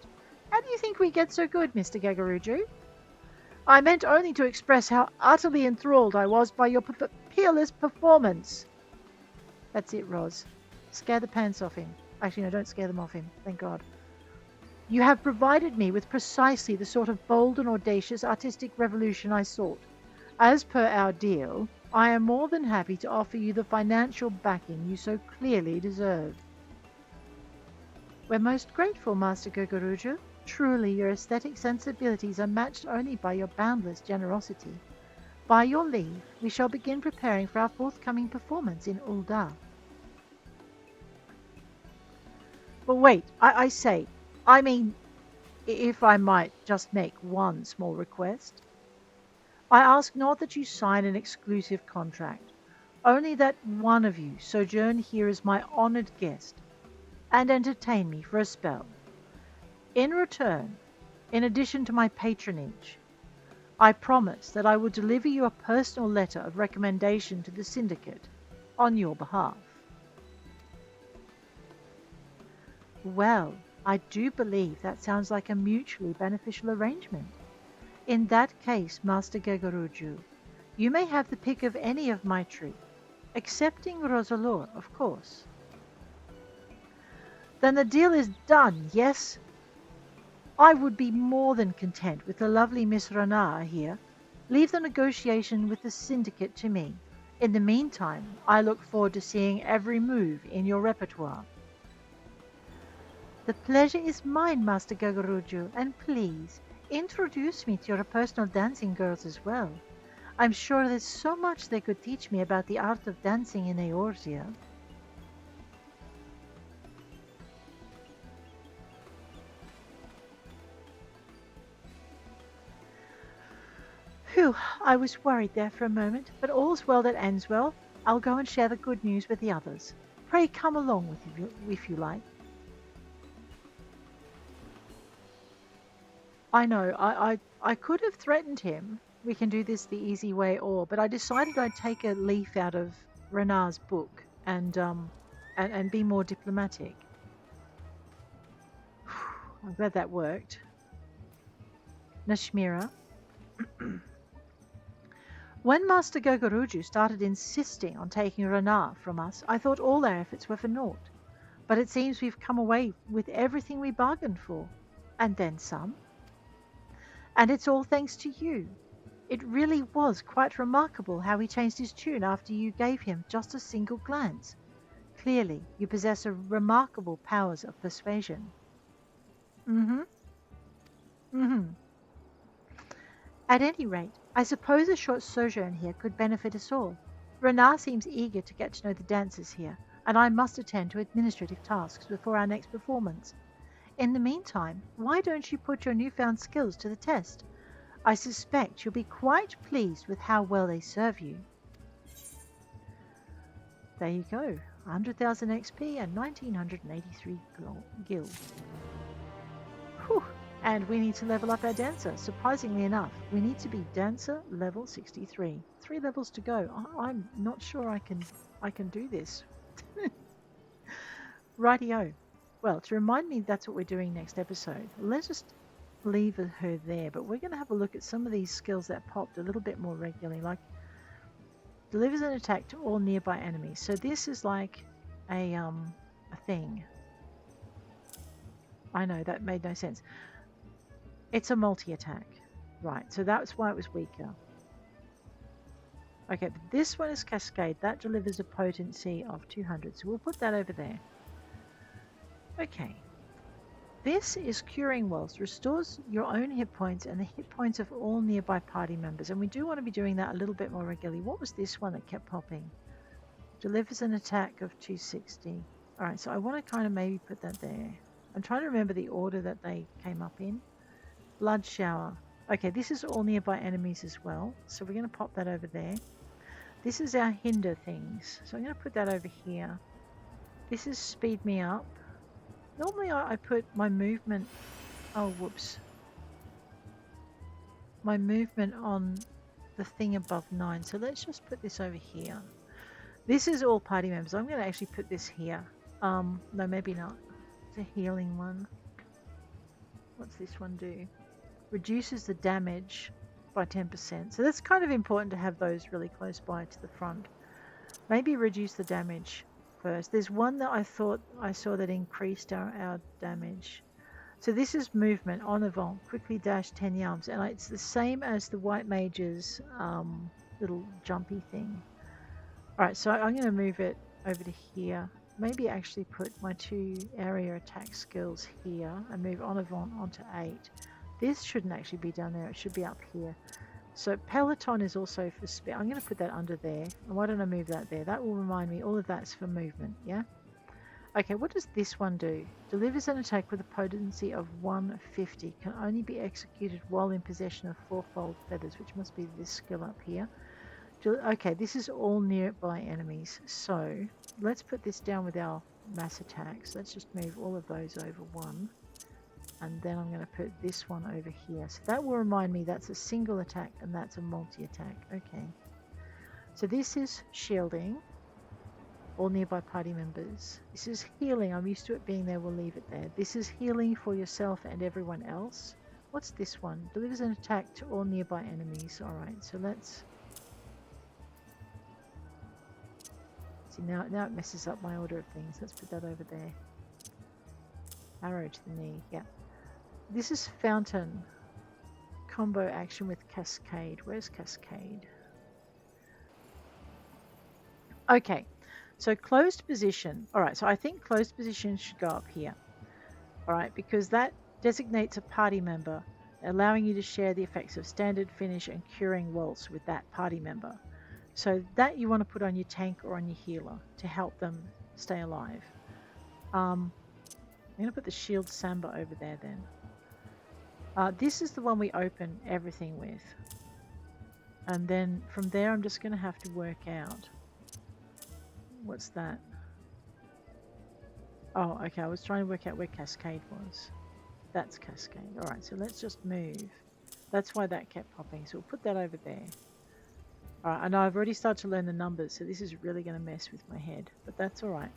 How do you think we get so good, Mr. Gagaruju? I meant only to express how utterly enthralled I was by your peerless performance. That's it, Roz. Scare the pants off him. Actually, no, don't scare them off him. Thank God. You have provided me with precisely the sort of bold and audacious artistic revolution I sought. As per our deal, I am more than happy to offer you the financial backing you so clearly deserve. We're most grateful, Master Gogoruju. Truly, your aesthetic sensibilities are matched only by your boundless generosity. By your leave, we shall begin preparing for our forthcoming performance in Ul'dah. But wait, I say, I mean, if I might just make one small request. I ask not that you sign an exclusive contract, only that one of you sojourn here as my honored guest and entertain me for a spell. In return, in addition to my patronage, I promise that I will deliver you a personal letter of recommendation to the syndicate on your behalf. Well, I do believe that sounds like a mutually beneficial arrangement. In that case, Master Gegoruju, you may have the pick of any of my troop, excepting Roselore, of course. Then the deal is done, yes? I would be more than content with the lovely Miss Renard here. Leave the negotiation with the syndicate to me. In the meantime, I look forward to seeing every move in your repertoire. The pleasure is mine, Master Gegoruju, and please introduce me to your personal dancing girls as well. I'm sure there's so much they could teach me about the art of dancing in Eorzea. Phew, I was worried there for a moment, but all's well that ends well. I'll go and share the good news with the others. Pray come along with you if you like. I know, I could have threatened him. We can do this the easy way or, but I decided I'd take a leaf out of Renard's book and be more diplomatic. I'm glad that worked. Nashmeira. When Master Gogoruju started insisting on taking Renard from us, I thought all our efforts were for naught. But it seems we've come away with everything we bargained for. And then some. And it's all thanks to you. It really was quite remarkable how he changed his tune after you gave him just a single glance. Clearly, you possess a remarkable powers of persuasion. Mm-hmm. Mm-hmm. At any rate, I suppose a short sojourn here could benefit us all. Renard seems eager to get to know the dancers here, and I must attend to administrative tasks before our next performance. In the meantime, why don't you put your newfound skills to the test? I suspect you'll be quite pleased with how well they serve you. There you go, 100,000 XP and 1983 gil. Whew. And we need to level up our dancer. Surprisingly enough, we need to be dancer level 63. 3 levels to go. I'm not sure I can do this. Rightio. Well, to remind me that's what we're doing next episode, let's just leave her there. But we're going to have a look at some of these skills that popped a little bit more regularly, like delivers an attack to all nearby enemies. So this is like a thing. I know that made no sense. It's a multi-attack. Right, so that's why it was weaker. Okay, but this one is Cascade. That delivers a potency of 200. So we'll put that over there. Okay. This is Curing Whilst. Restores your own hit points and the hit points of all nearby party members. And we do want to be doing that a little bit more regularly. What was this one that kept popping? Delivers an attack of 260. Alright, so I want to kind of maybe put that there. I'm trying to remember the order that they came up in. Blood Shower. Okay, this is all nearby enemies as well. So we're going to pop that over there. This is our hinder things. So I'm going to put that over here. This is Speed Me Up. Normally I put my movement... Oh, whoops. My movement on the thing above 9. So let's just put this over here. This is all party members. I'm going to actually put this here. No, maybe not. It's a healing one. What's this one do? Reduces the damage by 10%. So that's kind of important to have those really close by to the front. Maybe reduce the damage first. There's one that I thought I saw that increased our damage. So this is movement en avant, quickly dash 10 yums, and it's the same as the white mage's little jumpy thing. Alright, so I'm going to move it over to here. Maybe actually put my 2 area attack skills here and move en avant onto 8. This shouldn't actually be down there, it should be up here. So Peloton is also for speed. I'm going to put that under there. And why don't I move that there? That will remind me all of that's for movement, yeah? Okay, what does this one do? Delivers an attack with a potency of 150. Can only be executed while in possession of 4-fold feathers, which must be this skill up here. Okay, this is all nearby enemies. So let's put this down with our mass attacks. Let's just move all of those over 1. And then I'm going to put this one over here. So that will remind me that's a single attack and that's a multi-attack. Okay. So this is shielding all nearby party members. This is healing. I'm used to it being there. We'll leave it there. This is healing for yourself and everyone else. What's this one? Delivers an attack to all nearby enemies. Alright, so let's... See, now it messes up my order of things. Let's put that over there. Arrow to the knee, yeah. This is Fountain. Combo action with Cascade. Where's Cascade? Okay, so closed position. Alright, so I think closed position should go up here. Alright, because that designates a party member, allowing you to share the effects of standard, finish, and curing waltz with that party member. So that you want to put on your tank or on your healer to help them stay alive. I'm going to put the shield Samba over there then. This is the one we open everything with. And then from there I'm just going to have to work out. What's that? Oh, okay, I was trying to work out where Cascade was. That's Cascade. Alright, so let's just move. That's why that kept popping, so we'll put that over there. Alright, I know I've already started to learn the numbers, so this is really going to mess with my head, but that's alright.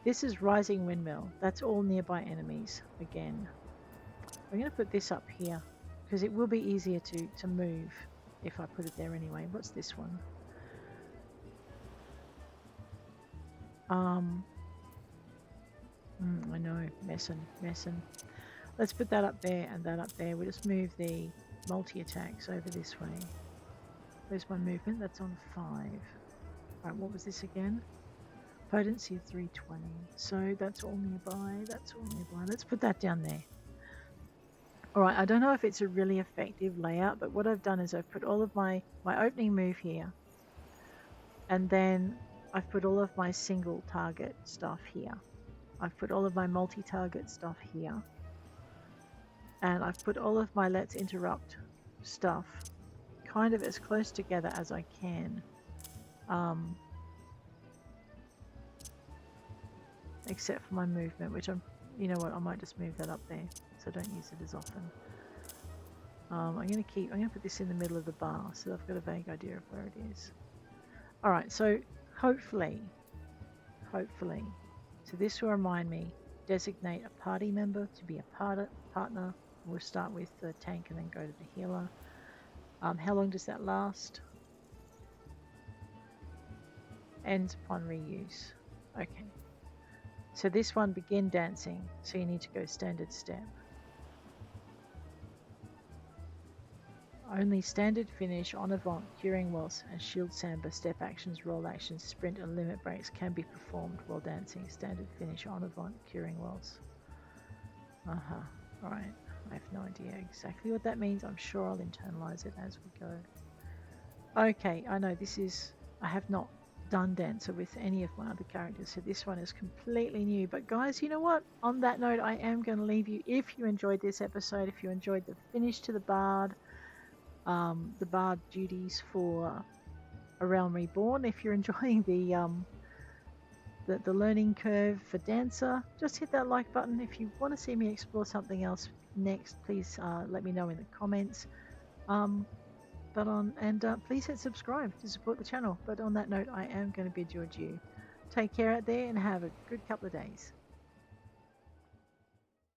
This is Rising Windmill. That's all nearby enemies, again. I'm going to put this up here, because it will be easier to move if I put it there anyway. What's this one? I know, messing. Let's put that up there and that up there. We'll just move the multi-attacks over this way. Where's my movement? That's on 5. Alright, what was this again? Potency of 320. So that's all nearby. That's all nearby. Let's put that down there. Alright, I don't know if it's a really effective layout, but what I've done is I've put all of my opening move here. And then I've put all of my single target stuff here. I've put all of my multi-target stuff here. And I've put all of my let's interrupt stuff kind of as close together as I can. Except for my movement, which you know what, I might just move that up there so I don't use it as often. I'm going to put this in the middle of the bar so I've got a vague idea of where it is. Alright, so hopefully, so this will remind me, designate a party member to be a partner. We'll start with the tank and then go to the healer. How long does that last? Ends upon reuse. Okay. So this one, begin dancing, so you need to go standard step. Only standard, finish, en avant, curing waltz, and shield samba step actions, roll actions, sprint, and limit breaks can be performed while dancing. Standard, finish, en avant, curing waltz. Alright, I have no idea exactly what that means. I'm sure I'll internalize it as we go. Okay, I know this is... I have not done Dancer with any of my other characters, so this one is completely new. But guys, you know what? On that note, I am going to leave you. If you enjoyed this episode, if you enjoyed the finish to the Bard duties for A Realm Reborn, if you're enjoying the learning curve for Dancer, just hit that like button. If you want to see me explore something else next, please let me know in the comments. Please hit subscribe to support the channel. But on that note, I am going to bid you adieu. Take care out there and have a good couple of days.